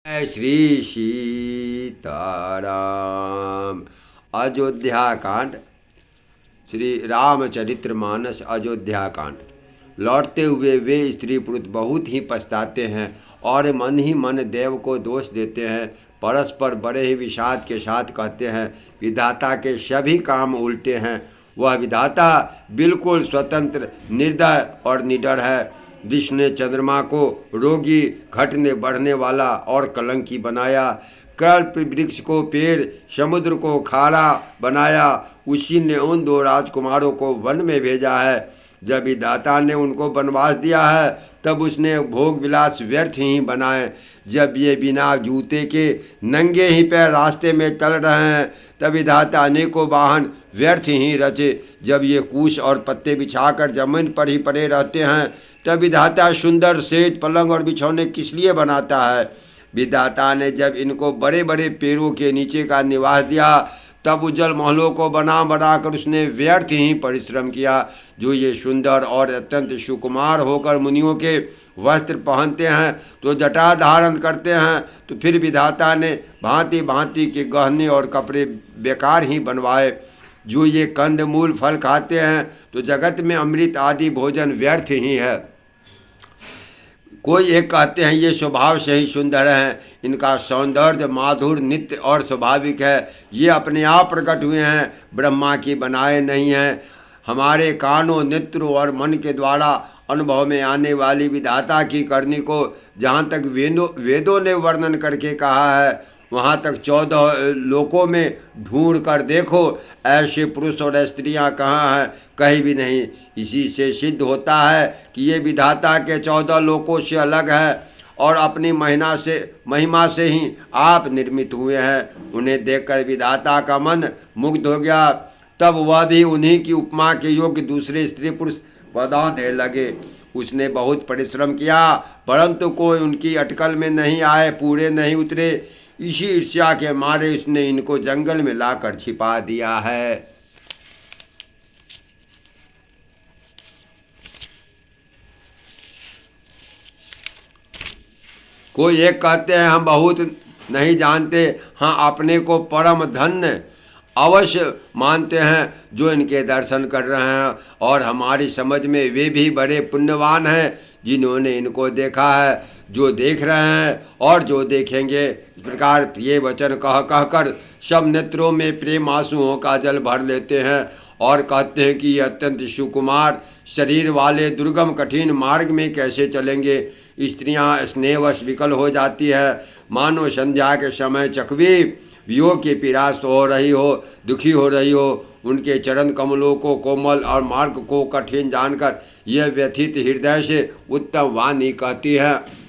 जय श्री सीताराम। अयोध्या कांड, श्री रामचरितमानस अयोध्या कांड। लौटते हुए वे स्त्री पुरुष बहुत ही पछताते हैं और मन ही मन देव को दोष देते हैं। परस्पर बड़े ही विषाद के साथ कहते हैं, विधाता के सभी काम उल्टे हैं। वह विधाता बिल्कुल स्वतंत्र, निर्दय और निडर है। जिसने चंद्रमा को रोगी, घटने बढ़ने वाला और कलंकी बनाया, कल्प वृक्ष को पेड़, समुद्र को खारा बनाया, उसी ने उन दो राजकुमारों को वन में भेजा है। जब विधाता ने उनको वनवास दिया है, तब उसने भोग विलास व्यर्थ ही बनाए। जब ये बिना जूते के नंगे ही पैर रास्ते में चल रहे हैं, तब विधाता अनेकों वाहन व्यर्थ ही रचे। जब ये कूश और पत्ते बिछाकर जमीन पर ही पड़े रहते हैं, तब विधाता सुंदर सेज, पलंग और बिछौने किस लिए बनाता है। विधाता ने जब इनको बड़े बड़े पेड़ों के नीचे का निवास दिया, तब उज्जवल महलों को बना बनाकर उसने व्यर्थ ही परिश्रम किया। जो ये सुंदर और अत्यंत सुकुमार होकर मुनियों के वस्त्र पहनते हैं, तो जटा धारण करते हैं, तो फिर विधाता ने भांति भांति के गहने और कपड़े बेकार ही बनवाए। जो ये कंद मूल फल खाते हैं, तो जगत में अमृत आदि भोजन व्यर्थ ही है। कोई एक कहते हैं ये स्वभाव से ही सुंदर हैं, इनका सौंदर्य माधुर नित्य और स्वाभाविक है, ये अपने आप प्रकट हुए हैं, ब्रह्मा की बनाए नहीं हैं। हमारे कानों, नेत्रों और मन के द्वारा अनुभव में आने वाली विधाता की करनी को जहाँ तक वेदों ने वर्णन करके कहा है, वहाँ तक 14 लोकों में ढूंढ कर देखो, ऐसे पुरुष और स्त्रियां कहाँ हैं, कहीं भी नहीं। इसी से सिद्ध होता है कि ये विधाता के 14 लोकों से अलग है और अपनी महिमा से ही आप निर्मित हुए हैं। उन्हें देखकर विधाता का मन मुग्ध हो गया। तब वह भी उन्हीं की उपमा के योग्य दूसरे स्त्री पुरुष पदार्थ लगे। उसने बहुत परिश्रम किया, परंतु कोई उनकी अटकल में नहीं आए, पूरे नहीं उतरे। इसी ईर्ष्या के मारे उसने इनको जंगल में लाकर छिपा दिया है। कोई एक कहते हैं, हम बहुत नहीं जानते, हाँ अपने को परम धन्य अवश्य मानते हैं जो इनके दर्शन कर रहे हैं, और हमारी समझ में वे भी बड़े पुण्यवान हैं जिन्होंने इनको देखा है, जो देख रहे हैं और जो देखेंगे। इस प्रकार ये वचन कह कहकर सब नेत्रों में प्रेम आंसुओं का जल भर लेते हैं और कहते हैं कि ये अत्यंत सुकुमार शरीर वाले दुर्गम कठिन मार्ग में कैसे चलेंगे। स्त्रियां स्नेहवश विकल हो जाती है, मानो संध्या के समय चकवी वियोग की पीड़ा हो रही हो, दुखी हो रही हो। उनके चरण कमलों को कोमल और मार्ग को कठिन जानकर यह व्यथित हृदय से उत्तम वाणी कहती है।